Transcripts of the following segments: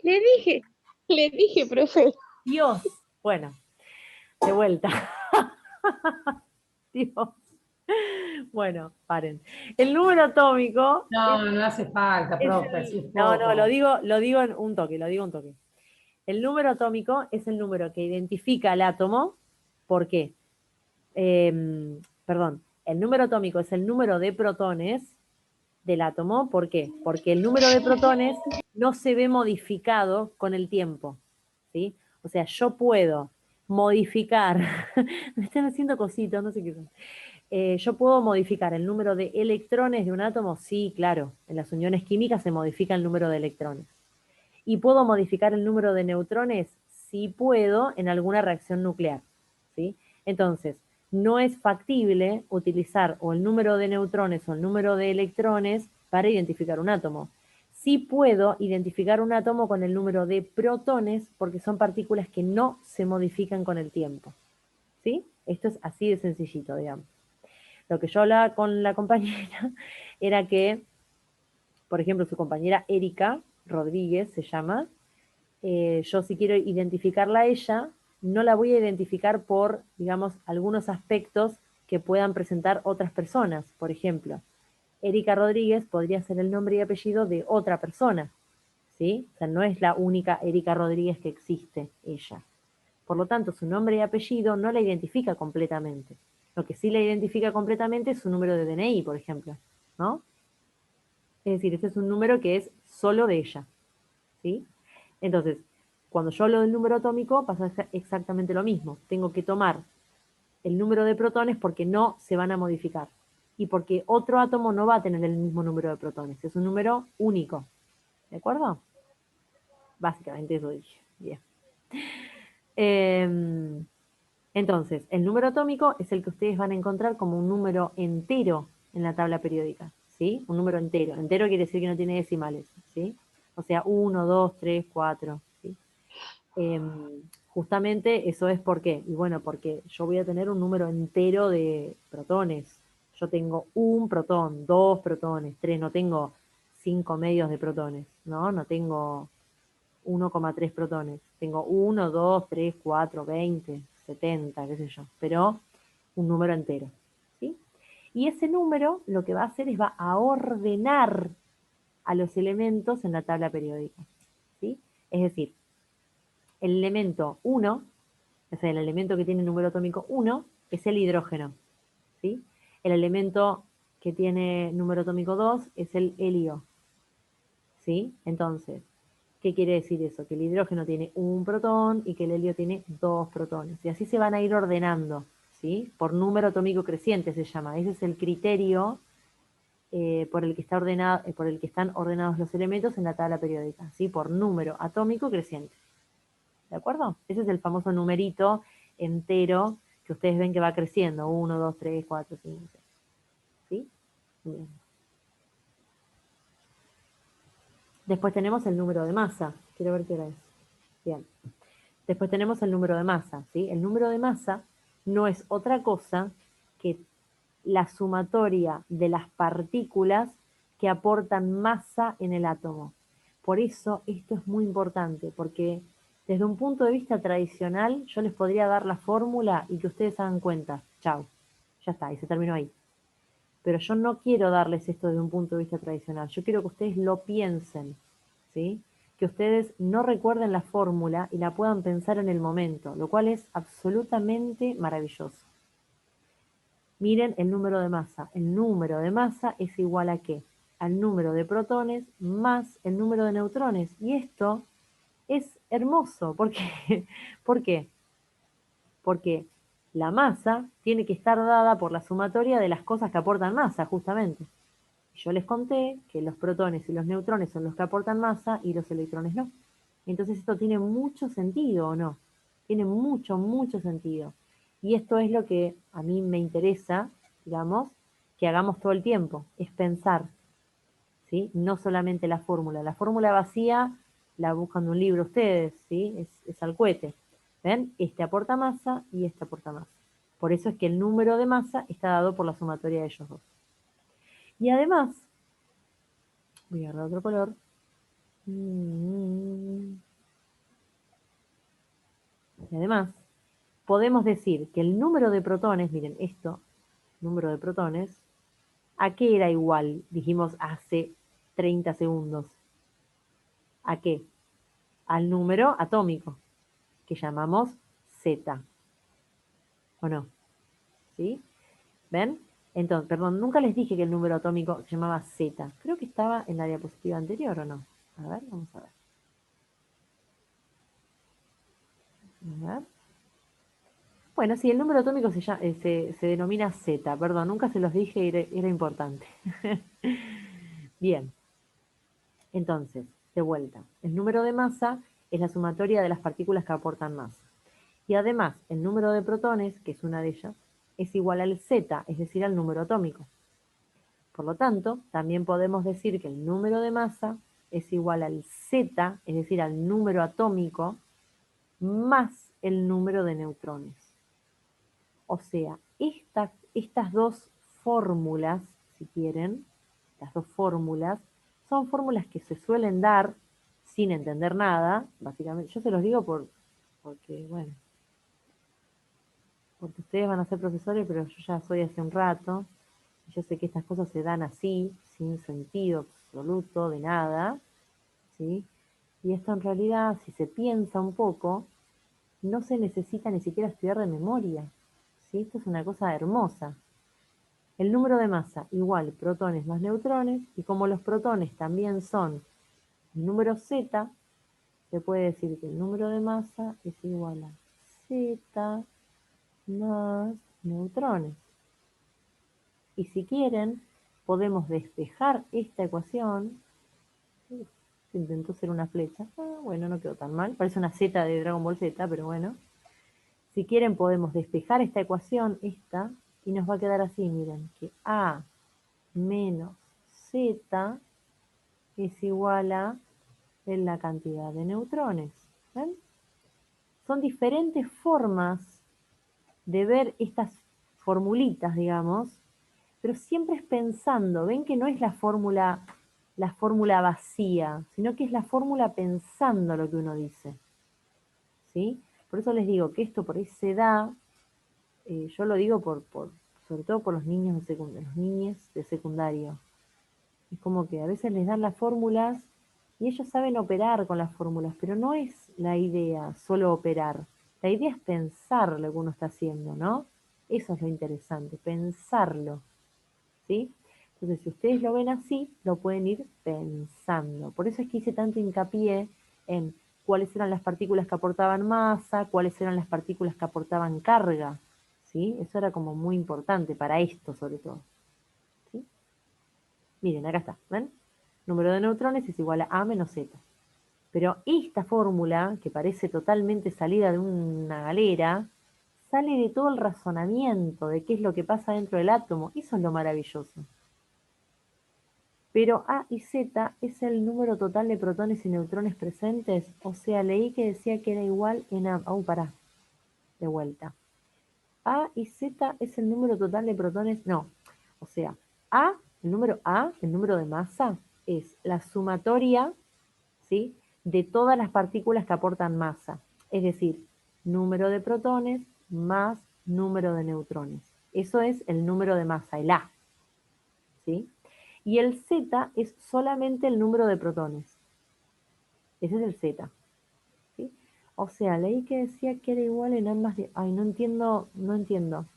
Le dije, profe. Dios. Bueno, de vuelta. Dios. Bueno, paren. El número atómico. No, no hace falta, profe, así es No, poco. lo digo en un toque, lo digo un toque. El número atómico es el número que identifica el átomo. ¿Por qué? Perdón, el número atómico es el número de protones del átomo. ¿Por qué? Porque el número de protones no se ve modificado con el tiempo, ¿sí? O sea, yo puedo modificar, me están haciendo cositas, no sé qué son. Yo puedo modificar el número de electrones de un átomo, sí, claro, en las uniones químicas se modifica el número de electrones. ¿Y puedo modificar el número de neutrones? Sí puedo en alguna reacción nuclear, ¿sí? Entonces, no es factible utilizar o el número de neutrones o el número de electrones para identificar un átomo. Sí puedo identificar un átomo con el número de protones porque son partículas que no se modifican con el tiempo, ¿sí? Esto es así de sencillito, digamos. Lo que yo hablaba con la compañera era que, por ejemplo, su compañera Erika Rodríguez se llama, yo si quiero identificarla a ella, no la voy a identificar por, digamos, algunos aspectos que puedan presentar otras personas. Por ejemplo, Erika Rodríguez podría ser el nombre y apellido de otra persona, ¿sí? O sea, no es la única Erika Rodríguez que existe ella. Por lo tanto, su nombre y apellido no la identifica completamente. Lo que sí la identifica completamente es su número de DNI, por ejemplo, ¿no? Es decir, este es un número que es solo de ella, ¿sí? Entonces, cuando yo hablo del número atómico, pasa exactamente lo mismo. Tengo que tomar el número de protones porque no se van a modificar. Y porque otro átomo no va a tener el mismo número de protones. Es un número único. ¿De acuerdo? Básicamente eso dije. Bien. Entonces, el número atómico es el que ustedes van a encontrar como un número entero en la tabla periódica, ¿sí? Un número entero. Entero quiere decir que no tiene decimales, ¿sí? O sea, 1, 2, 3, 4, ¿sí? Justamente eso es por qué. Y bueno, porque yo voy a tener un número entero de protones. Yo tengo un protón, dos protones, tres, no tengo 5 medios de protones, ¿no? No tengo 1,3 protones. Tengo 1, 2, 3, 4, 20, 70, qué sé yo, pero un número entero, ¿sí? Y ese número lo que va a hacer es va a ordenar a los elementos en la tabla periódica, ¿sí? Es decir, el elemento 1, o sea, el elemento que tiene número atómico 1, es el hidrógeno, ¿sí? El elemento que tiene número atómico 2 es el helio, ¿sí? Entonces, ¿qué quiere decir eso? Que el hidrógeno tiene un protón y que el helio tiene dos protones. Y así se van a ir ordenando, ¿sí? Por número atómico creciente se llama. Ese es el criterio por el que está ordenado, por el que están ordenados los elementos en la tabla periódica, ¿sí? Por número atómico creciente. ¿De acuerdo? Ese es el famoso numerito entero que ustedes ven que va creciendo. 1, 2, 3, 4, 5, 6. ¿Sí? Bien. Después tenemos el número de masa. Quiero ver qué hora es. Bien. Después tenemos el número de masa, ¿sí? El número de masa no es otra cosa que la sumatoria de las partículas que aportan masa en el átomo. Por eso esto es muy importante, porque desde un punto de vista tradicional yo les podría dar la fórmula y que ustedes hagan cuenta. Chao, ya está, y se terminó ahí. Pero yo no quiero darles esto desde un punto de vista tradicional, yo quiero que ustedes lo piensen, ¿sí? Que ustedes no recuerden la fórmula y la puedan pensar en el momento, lo cual es absolutamente maravilloso. Miren el número de masa. El número de masa es igual a ¿qué? Al número de protones más el número de neutrones. Y esto es hermoso. ¿Por qué? ¿Por qué? Porque la masa tiene que estar dada por la sumatoria de las cosas que aportan masa, justamente. Yo les conté que los protones y los neutrones son los que aportan masa y los electrones no. Entonces esto tiene mucho sentido, ¿o no? Tiene mucho, mucho sentido. Y esto es lo que a mí me interesa, digamos, que hagamos todo el tiempo, es pensar, ¿sí? No solamente la fórmula. La fórmula vacía la buscan de un libro ustedes, ¿sí? Es al cohete. ¿Ven? Este aporta masa y este aporta masa. Por eso es que el número de masa está dado por la sumatoria de ellos dos. Y además, voy a agarrar otro color. Y además, podemos decir que el número de protones, miren esto, número de protones, ¿a qué era igual? Dijimos hace 30 segundos. ¿A qué? Al número atómico, que llamamos Z. ¿O no? ¿Sí? ¿Ven? Entonces, perdón, nunca les dije que el número atómico se llamaba Z. Creo que estaba en la diapositiva anterior, ¿o no? A ver, vamos a ver. A ver. Bueno, sí, el número atómico se denomina Z, perdón, nunca se los dije, era importante. Bien, entonces, de vuelta, el número de masa es la sumatoria de las partículas que aportan masa. Y además, el número de protones, que es una de ellas, es igual al Z, es decir, al número atómico. Por lo tanto, también podemos decir que el número de masa es igual al Z, es decir, al número atómico, más el número de neutrones. O sea, estas dos fórmulas, si quieren, las dos fórmulas, son fórmulas que se suelen dar sin entender nada, básicamente. Yo se los digo porque, bueno, porque ustedes van a ser profesores, pero yo ya soy hace un rato, y yo sé que estas cosas se dan así, sin sentido absoluto de nada, ¿sí? Y esto en realidad, si se piensa un poco, no se necesita ni siquiera estudiar de memoria, ¿sí? Esto es una cosa hermosa. El número de masa igual protones más neutrones, y como los protones también son el número Z, se puede decir que el número de masa es igual a Z más neutrones. Y si quieren, podemos despejar esta ecuación. Intentó ser una flecha. Bueno, no quedó tan mal. Parece una Z de Dragon Ball Z, pero bueno. Si quieren, podemos despejar esta ecuación, esta, y nos va a quedar así, miren, que A menos Z es igual a la cantidad de neutrones. ¿Ven? Son diferentes formas de ver estas formulitas, digamos, pero siempre es pensando. Ven que no es la fórmula vacía, sino que es la fórmula pensando lo que uno dice. ¿Sí? Por eso les digo que esto por ahí se da, yo lo digo sobre todo por los niños de secundario, los niños de secundario. Es como que a veces les dan las fórmulas y ellos saben operar con las fórmulas, pero no es la idea solo operar. La idea es pensar lo que uno está haciendo, ¿no? Eso es lo interesante, pensarlo, ¿sí? Entonces, si ustedes lo ven así, lo pueden ir pensando. Por eso es que hice tanto hincapié en cuáles eran las partículas que aportaban masa, cuáles eran las partículas que aportaban carga, ¿sí? Eso era como muy importante para esto, sobre todo. ¿Sí? Miren, acá está, ¿ven? Número de neutrones es igual a A menos Z. Pero esta fórmula, que parece totalmente salida de una galera, sale de todo el razonamiento de qué es lo que pasa dentro del átomo. Eso es lo maravilloso. Pero A y Z es el número total de protones y neutrones presentes. O sea, leí que decía que era igual en A. Pará. De vuelta. A y Z es el número total de protones. No. O sea, el número de masa, es la sumatoria, ¿sí?, de todas las partículas que aportan masa. Es decir, número de protones más número de neutrones. Eso es el número de masa, el A. ¿Sí? Y el Z es solamente el número de protones. Ese es el Z. ¿Sí? O sea, leí que decía que era igual en ambas... Ay, no entiendo.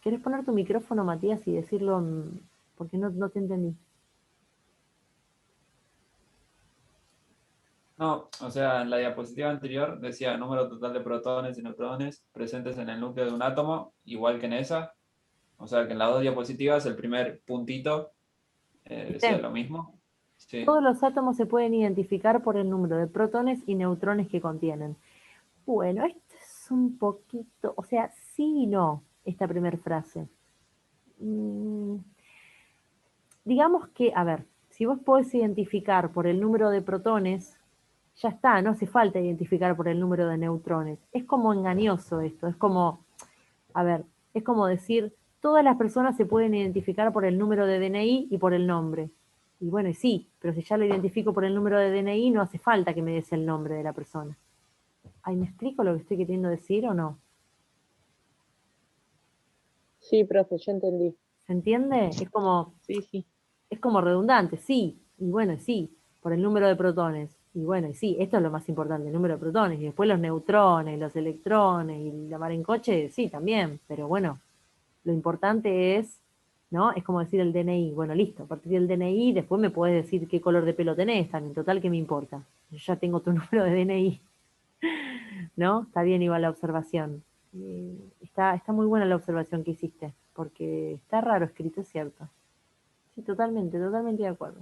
¿Quieres poner tu micrófono, Matías, y decirlo? Porque no te entendí. No, o sea, en la diapositiva anterior decía número total de protones y neutrones presentes en el núcleo de un átomo, igual que en esa. O sea, que en las dos diapositivas el primer puntito decía ¿Viste? lo mismo. Sí. Todos los átomos se pueden identificar por el número de protones y neutrones que contienen. Bueno, esto es un poquito, o sea, sí y no, esta primera frase. Digamos que, a ver, si vos podés identificar por el número de protones, ya está, no hace falta identificar por el número de neutrones. Es como engañoso esto, es como, a ver, es como decir, todas las personas se pueden identificar por el número de DNI y por el nombre. Y bueno, y sí, pero si ya lo identifico por el número de DNI, no hace falta que me des el nombre de la persona. Ay, ¿me explico lo que estoy queriendo decir o no? Sí, profe, yo entendí. ¿Se entiende? Sí, sí. Es como redundante, sí, y bueno, sí, por el número de protones. Y bueno, y sí, esto es lo más importante, el número de protones, y después los neutrones, los electrones, y la mar en coche, sí, también, pero bueno, lo importante es, ¿no? Es como decir el DNI, bueno, listo, a partir del DNI, después me puedes decir qué color de pelo tenés, también, total, ¿qué me importa? Yo ya tengo tu número de DNI, ¿no? Está bien igual la observación. Está muy buena la observación que hiciste, porque está raro escrito, es cierto. Sí, totalmente, totalmente de acuerdo.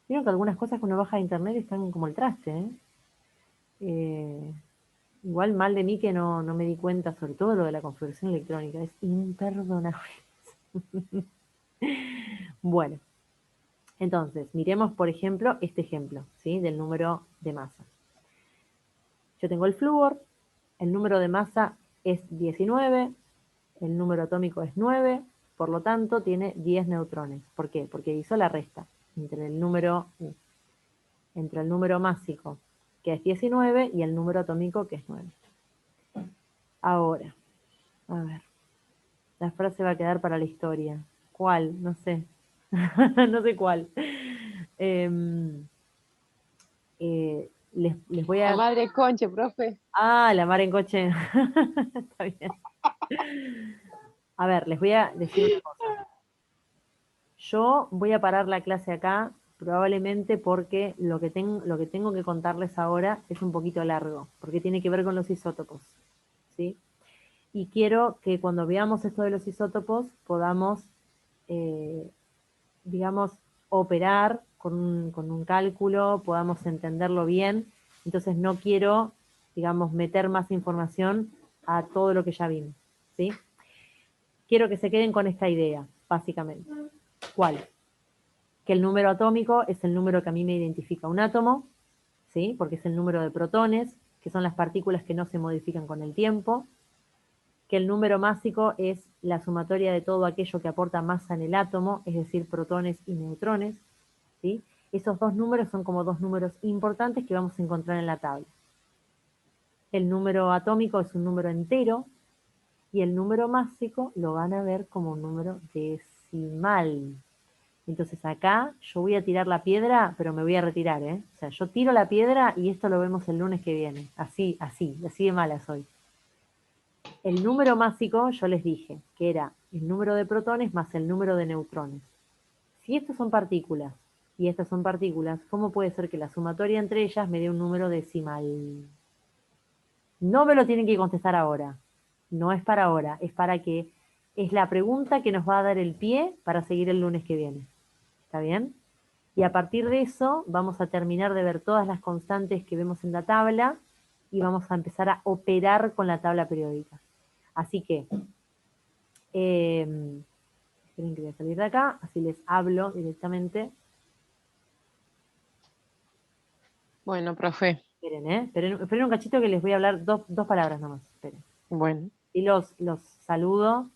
Vieron que algunas cosas que uno baja de internet están como el traste, ¿eh? Eh, Igual mal de mí que no me di cuenta, sobre todo lo de la configuración electrónica, es imperdonable. Bueno, entonces, miremos, por ejemplo, este ejemplo, ¿sí? Del número de masa. Yo tengo el flúor, el número de masa es 19, el número atómico es 9, por lo tanto tiene 10 neutrones. ¿Por qué? Porque hizo la resta entre el número másico, que es 19, y el número atómico, que es 9. Ahora, a ver, la frase va a quedar para la historia. ¿Cuál? No sé. No sé cuál. Les voy La a... madre concha, profe. Ah, la mar en coche. Está bien. A ver, les voy a decir una cosa. Yo voy a parar la clase acá, probablemente porque lo que tengo que contarles ahora es un poquito largo, porque tiene que ver con los isótopos, ¿sí? Y quiero que cuando veamos esto de los isótopos podamos, digamos, operar con un cálculo, podamos entenderlo bien. Entonces no quiero, digamos, meter más información a todo lo que ya vimos, ¿sí? Quiero que se queden con esta idea, básicamente. ¿Cuál? Que el número atómico es el número que a mí me identifica un átomo, ¿sí? Porque es el número de protones, que son las partículas que no se modifican con el tiempo, que el número másico es la sumatoria de todo aquello que aporta masa en el átomo, es decir, protones y neutrones, ¿sí? Esos dos números son como dos números importantes que vamos a encontrar en la tabla. El número atómico es un número entero y el número másico lo van a ver como un número decimal. Entonces acá yo voy a tirar la piedra, pero me voy a retirar, ¿eh? O sea, yo tiro la piedra y esto lo vemos el lunes que viene. Así de mala soy. El número másico, yo les dije, que era el número de protones más el número de neutrones. Si estos son partículas y estas son partículas, ¿cómo puede ser que la sumatoria entre ellas me dé un número decimal? No me lo tienen que contestar ahora. No es para ahora, es la pregunta que nos va a dar el pie para seguir el lunes que viene. ¿Está bien? Y a partir de eso vamos a terminar de ver todas las constantes que vemos en la tabla y vamos a empezar a operar con la tabla periódica. Así que, esperen que voy a salir de acá, así les hablo directamente. Bueno, profe. Esperen, esperen un cachito que les voy a hablar dos palabras nomás. Esperen. Bueno. Y los saludo.